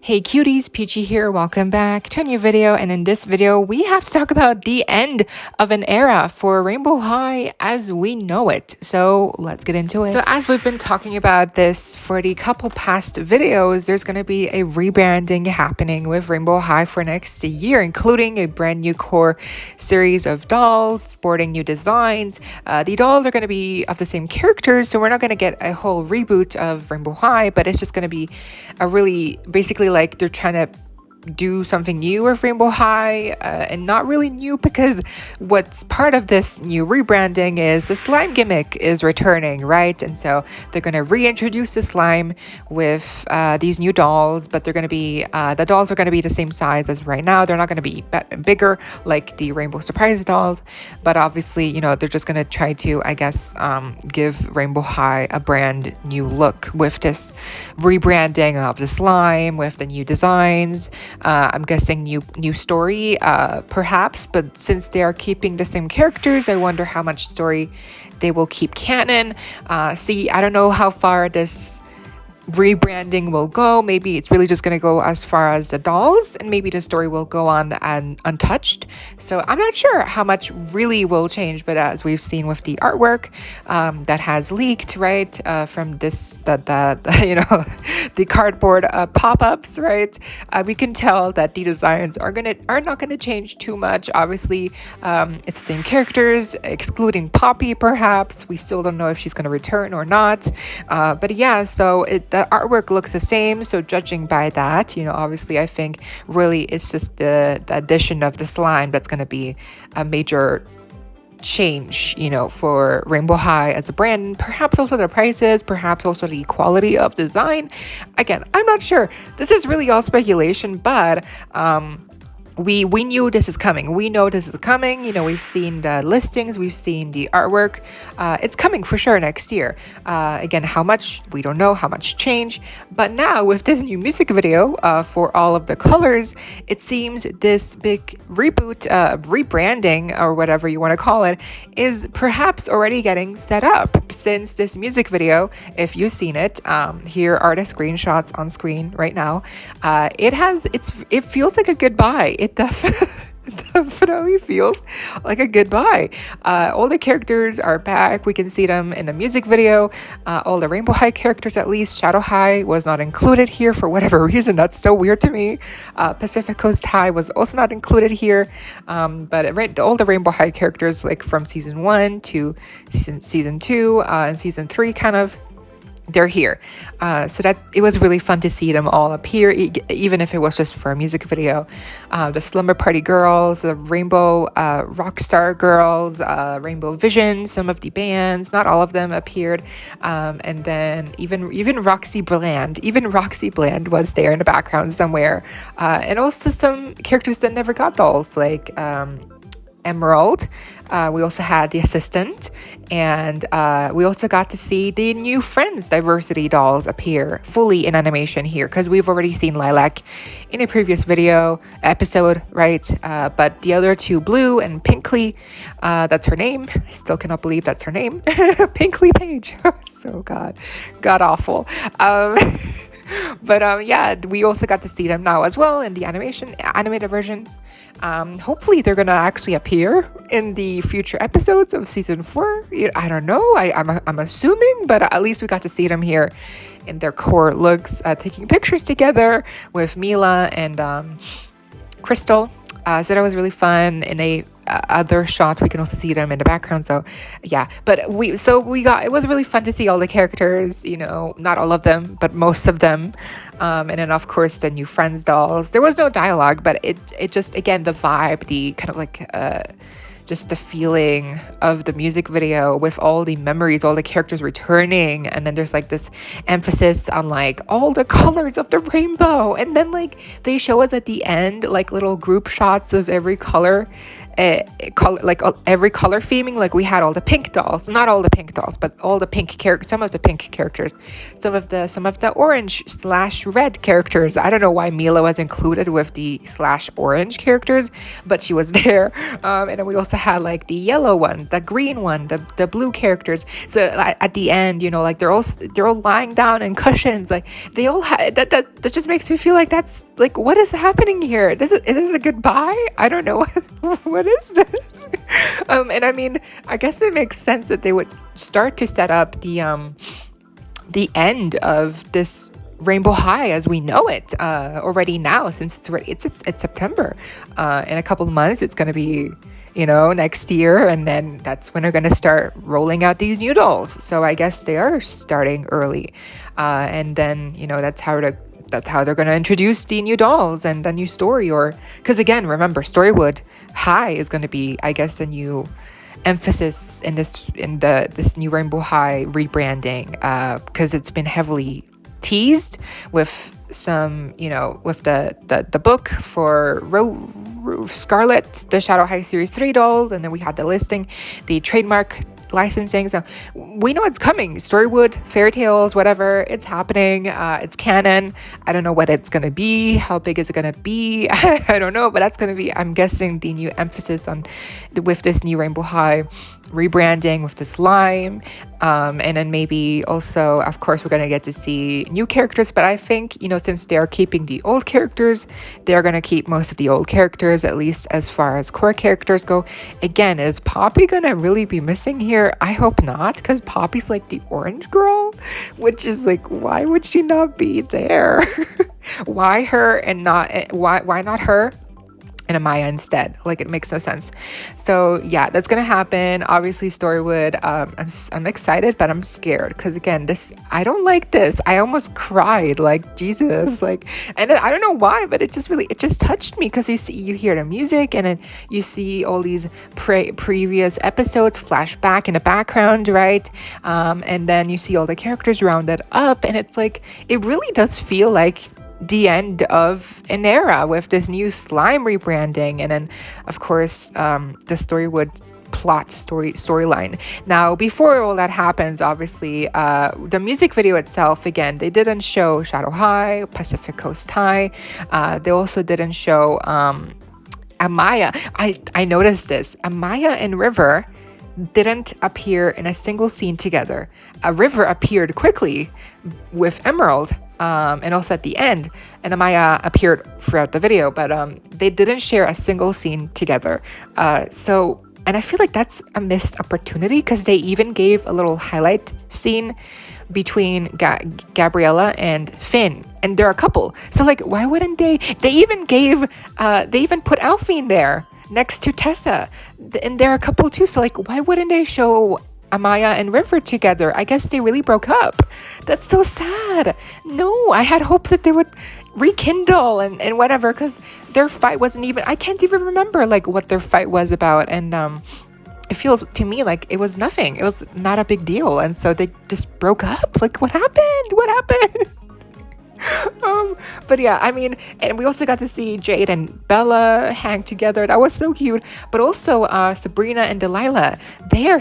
Hey cuties, PeachY here, welcome back to a new video, and in this video we have to talk about the end of an era for Rainbow High as we know it. So let's get into it. So as we've been talking about this for the couple past videos, there's going to be a rebranding happening with Rainbow High for next year, including a brand new core series of dolls, sporting new designs. The dolls are going to be of the same characters, so we're not going to get a whole reboot of Rainbow High, but it's just going to be a really basically like they're trying to do something new with Rainbow High, and not really new because what's part of this new rebranding is the slime gimmick is returning, right? And so they're going to reintroduce the slime with these new dolls, but they're going to be the dolls are going to be the same size as right now. They're not going to be bigger like the Rainbow Surprise dolls, but obviously, you know, they're just going to try to, I guess, give Rainbow High a brand new look with this rebranding of the slime, with the new designs. I'm guessing new story, perhaps, but since they are keeping the same characters, I wonder how much story they will keep canon. See, I don't know how far this rebranding will go. Maybe it's really just going to go as far as the dolls, and maybe the story will go on and untouched. So I'm not sure how much really will change, but as we've seen with the artwork that has leaked, right, from this you know, the cardboard pop-ups, right, we can tell that the designs are not gonna change too much. Obviously, it's the same characters, excluding Poppy. Perhaps we still don't know if she's gonna return or not, but yeah, so the artwork looks the same, so judging by that, you know, obviously I think really it's just the addition of the slime that's going to be a major change, you know, for Rainbow High as a brand. Perhaps also the prices, perhaps also the quality of design. Again, I'm not sure. This is really all speculation, but we knew this is coming. We know this is coming. You know, we've seen the listings, we've seen the artwork. It's coming for sure next year. Again, how much, we don't know, how much change. But now with this new music video for all of the colors, it seems this big reboot, rebranding, or whatever you want to call it, is perhaps already getting set up, since this music video, if you've seen it, here are the screenshots on screen right now. It feels like a goodbye. It definitely feels like a goodbye. All the characters are back. We can see them in the music video. All the Rainbow High characters, at least. Shadow High was not included here for whatever reason. That's so weird to me. Pacific Coast High was also not included here. But all the Rainbow High characters, like from season 1 to season 2 and season 3, kind of, they're here. So it was really fun to see them all appear, even if it was just for a music video. The Slumber Party girls, the Rainbow Rockstar girls, Rainbow Vision, some of the bands, not all of them appeared. And then even Roxy Bland was there in the background somewhere. And also some characters that never got dolls, like Emerald. We also had the assistant, and we also got to see the new Friends diversity dolls appear fully in animation here, because we've already seen Lilac in a previous episode, right? But the other two, Blue and Pinkley, that's her name. I still cannot believe that's her name. Pinkley Page. So god awful. But yeah, we also got to see them now as well in the animated versions. Hopefully they're gonna actually appear in the future episodes of season 4. I don't know. I'm assuming, but at least we got to see them here in their core looks, taking pictures together with Mila and Crystal. So that was really fun. In a other shot, we can also see them in the background. So yeah, but it was really fun to see all the characters, you know, not all of them, but most of them. And then of course the new Friends dolls. There was no dialogue, but it just, again, the vibe, the kind of like just the feeling of the music video with all the memories, all the characters returning, and then there's like this emphasis on like all the colors of the rainbow, and then like they show us at the end like little group shots of every color, color, like every color theming. Like we had all the pink dolls, not all the pink dolls, but all the pink characters, some of the pink characters, some of the orange / red characters. I don't know why Mila was included with the / orange characters, but she was there. And then we also had like the yellow one, the green one, the blue characters. So at the end, you know, like they're all lying down in cushions. Like they all had that just makes me feel like that's like, what is happening here? Is this a goodbye? I don't know. What is this? And I mean, I guess it makes sense that they would start to set up the end of this Rainbow High as we know it already now, since it's September. In a couple of months, it's going to be, you know, next year, and then that's when they're going to start rolling out these new dolls. So I guess they are starting early, and then, you know, that's how they're going to introduce the new dolls and the new story. Or because again, remember, Storywood High is going to be, I guess, a new emphasis in this new Rainbow High rebranding, because it's been heavily teased with some, you know, with the book for Scarlet, the Shadow High Series 3 dolls, and then we had the listing, the trademark licensing. So we know it's coming. Storywood, Fairy Tales, whatever, it's happening. It's canon. I don't know what it's gonna be. How big is it gonna be? I don't know, but that's gonna be, I'm guessing, the new emphasis with this new Rainbow High rebranding with the slime. And then maybe also, of course, we're gonna get to see new characters. But I think, you know, since they're keeping the old characters, they're gonna keep most of the old characters, at least as far as core characters go. Again, is Poppy gonna really be missing here? I hope not, because Poppy's like the orange girl, which is like, why would she not be there? Why her and not why not her and Amaya instead? Like, it makes no sense. So yeah, that's gonna happen. Obviously, Storywood. I'm excited, but I'm scared because again, I don't like this. I almost cried, like, Jesus, like, and I don't know why, but it just touched me, because you hear the music, and then you see all these previous episodes flash back in the background, right? And then you see all the characters rounded up, and it's like, it really does feel like the end of an era with this new slime rebranding. And then, of course, the Storywood plot storyline. Now, before all that happens, obviously, the music video itself, again, they didn't show Shadow High, Pacific Coast High. They also didn't show Amaya. I noticed this. Amaya and River didn't appear in a single scene together. River appeared quickly with Emerald, and also at the end, and Amaya appeared throughout the video, but they didn't share a single scene together. And I feel like that's a missed opportunity, because they even gave a little highlight scene between Gabriella and Finn, and they're a couple. So like, why wouldn't they even put Alphine there next to Tessa, and they're a couple too. So like, why wouldn't they show Amaya and River together? I guess they really broke up. That's so sad. No, I had hopes that they would rekindle and whatever, because their fight wasn't even, I can't even remember like what their fight was about. And it feels to me like it was nothing. It was not a big deal. And so they just broke up. Like, what happened? But yeah, I mean, and we also got to see Jade and Bella hang together. That was so cute. But also Sabrina and Delilah, they're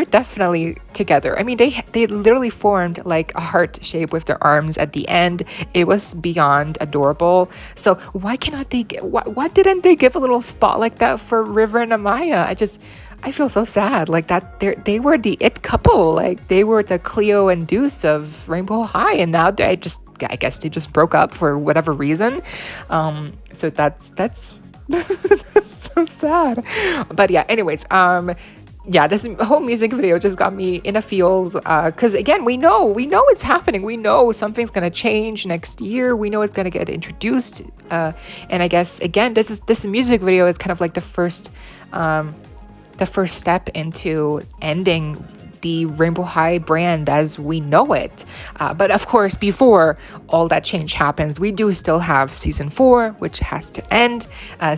definitely together. I mean, they literally formed like a heart shape with their arms at the end. It was beyond adorable. So why cannot they why didn't they give a little spot like that for River and Amaya? I feel so sad. Like that, they were the it couple. Like they were the Cleo and Deuce of Rainbow High, and now I guess they just broke up for whatever reason. So that's that's so sad. But yeah, anyways, yeah, this whole music video just got me in a feels, because again, we know it's happening. We know something's gonna change next year. We know it's gonna get introduced, and I guess again, this music video is kind of like the first step into ending the Rainbow High brand as we know it. But of course, before all that change happens, we do still have season 4, which has to end.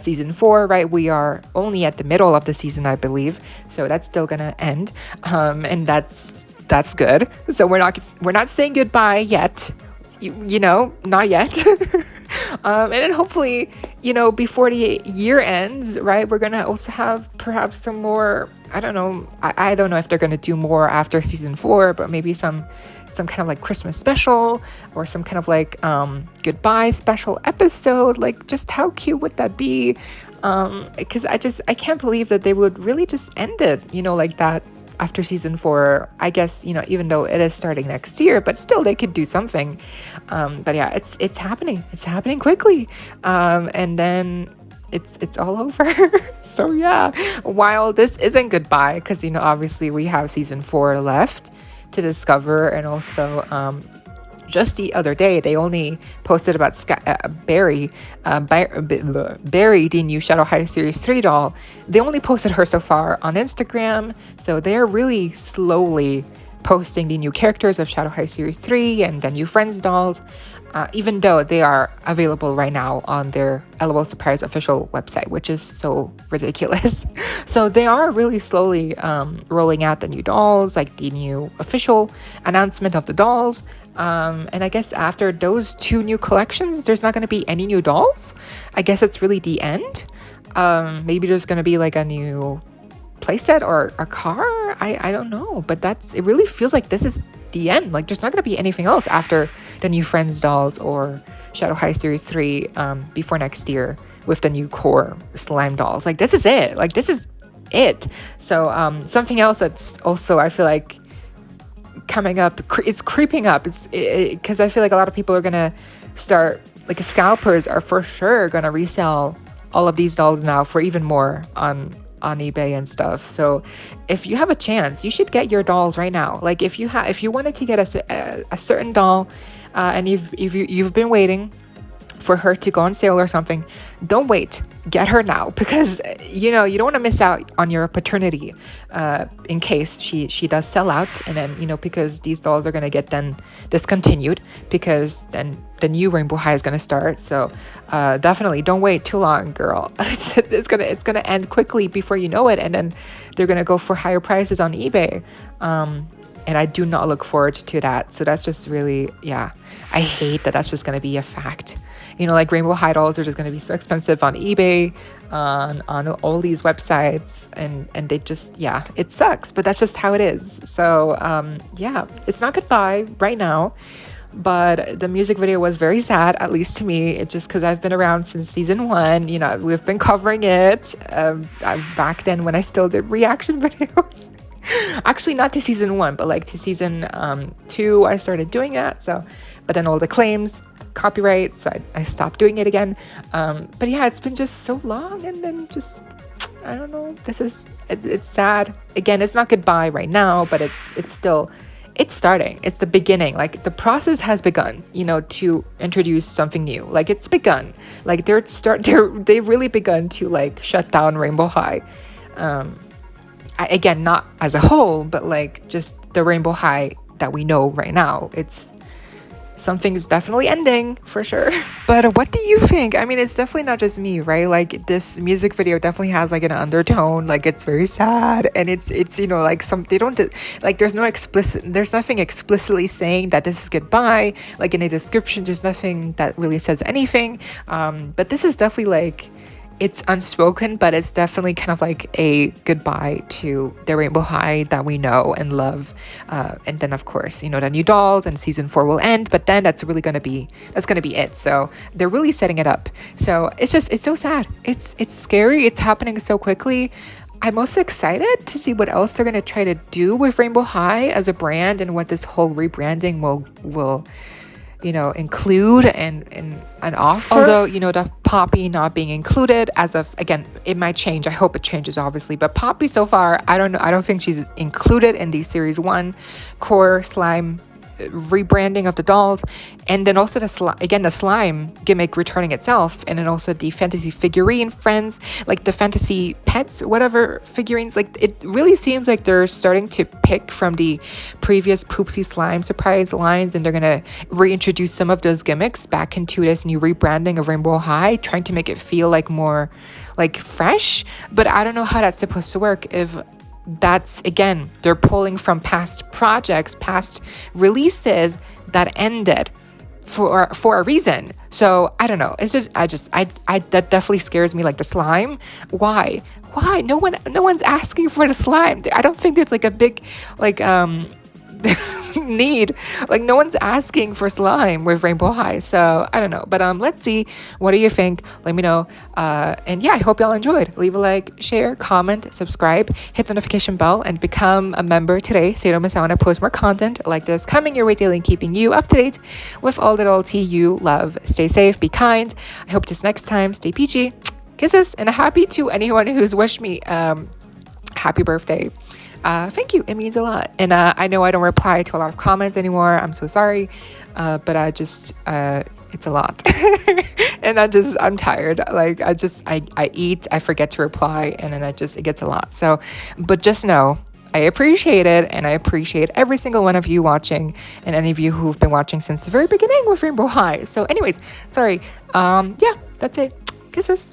Season 4, right? We are only at the middle of the season, I believe. So that's still gonna end. And that's good. So we're not saying goodbye yet. You know, not yet. And then hopefully, before the year ends, right, we're gonna also have perhaps some more, I don't know, I don't know if they're gonna do more after season 4, but maybe some kind of like Christmas special, or some kind of like goodbye special episode. Like, just how cute would that be? Because I can't believe that they would really just end it, like that after season 4. I guess, even though it is starting next year, but still they could do something. But yeah, it's happening quickly, and then it's all over. So yeah, while this isn't goodbye, because obviously we have season 4 left to discover, and also just the other day they only posted about Barry, the new Shadow High Series 3 doll. They only posted her so far on Instagram, so they're really slowly posting the new characters of Shadow High Series 3 and the new Friends dolls, even though they are available right now on their LOL Surprise official website, which is so ridiculous. So they are really slowly rolling out the new dolls, like the new official announcement of the dolls. And I guess after those 2 new collections, there's not going to be any new dolls. I guess it's really the end. Maybe there's going to be like a new playset or a car. I don't know, but it really feels like this is the end. Like, there's not going to be anything else after the new Friends dolls or Shadow High Series 3 before next year with the new core slime dolls. Like, this is it. Like, this is it. So something else that's also, I feel like, coming up, it's creeping up. It's because I feel like a lot of people are going to start, like, scalpers are for sure going to resell all of these dolls now for even more on eBay and stuff. So if you have a chance, you should get your dolls right now. Like, if you wanted to get a certain doll, and you've been waiting for her to go on sale or something, don't wait. Get her now, because you don't want to miss out on your paternity in case she does sell out, and then because these dolls are going to get then discontinued, because then the new Rainbow High is going to start. So definitely don't wait too long, girl. it's gonna end quickly before you know it, and then they're going to go for higher prices on eBay. And I do not look forward to that. So that's just really, yeah, I hate that that's just going to be a fact. Like Rainbow High dolls are just going to be so expensive on eBay, on all these websites, and they just, yeah, it sucks, but that's just how it is. So yeah, it's not goodbye right now, but the music video was very sad, at least to me. It just, because I've been around since season 1, we've been covering it back then when I still did reaction videos. Actually, not to season 1, but like to season 2, I started doing that. So, but then all the claims, copyright, so I stopped doing it again. But yeah, it's been just so long, and then just, I don't know, it's sad. Again, it's not goodbye right now, but it's still, it's starting. It's the beginning. Like, the process has begun, to introduce something new. Like, it's begun. Like, they've really begun to like shut down Rainbow High. Again, not as a whole, but like just the Rainbow High that we know right now. Something's definitely ending for sure. But what do you think? I mean, it's definitely not just me, right? Like, this music video definitely has like an undertone. Like, it's very sad, and it's like they don't like, there's nothing explicitly saying that this is goodbye. Like, in a description, there's nothing that really says anything. But this is definitely like, it's unspoken, but it's definitely kind of like a goodbye to the Rainbow High that we know and love. And then, of course, the new dolls, and season 4 will end, but then that's going to be it. So they're really setting it up. So it's so sad. It's scary. It's happening so quickly. I'm also excited to see what else they're going to try to do with Rainbow High as a brand, and what this whole rebranding will include and offer. Although, the Poppy not being included as of, again, it might change. I hope it changes, obviously. But Poppy so far, I don't know. I don't think she's included in the Series 1 core slime rebranding of the dolls. And then also the slime gimmick returning itself. And then also the fantasy figurine friends, like the fantasy pets, whatever figurines. Like, it really seems like they're starting to pick from the previous Poopsie Slime surprise lines, and they're gonna reintroduce some of those gimmicks back into this new rebranding of Rainbow High, trying to make it feel like more like fresh. But I don't know how that's supposed to work if that's, again, they're pulling from past projects, past releases that ended. for a reason. So I don't know. It's just I that definitely scares me, like the slime. Why? No one's asking for the slime. I don't think there's like a big like need, like no one's asking for slime with Rainbow High. So I don't know, but let's see, what do you think? Let me know. And yeah, I hope y'all enjoyed. Leave a like, share, comment, subscribe, hit the notification bell, and become a member today so you don't miss out when I post more content like this coming your way daily and keeping you up to date with all the loyalty you love. Stay safe, be kind. I hope this next time. Stay peachy. Kisses, and happy to anyone who's wished me happy birthday. Thank you. It means a lot. And I know I don't reply to a lot of comments anymore. I'm so sorry. But I just, it's a lot. And I'm tired. Like I eat, I forget to reply, and then it gets a lot. So, but just know, I appreciate it, and I appreciate every single one of you watching, and any of you who've been watching since the very beginning with Rainbow High. So anyways, sorry. Yeah, that's it. Kisses.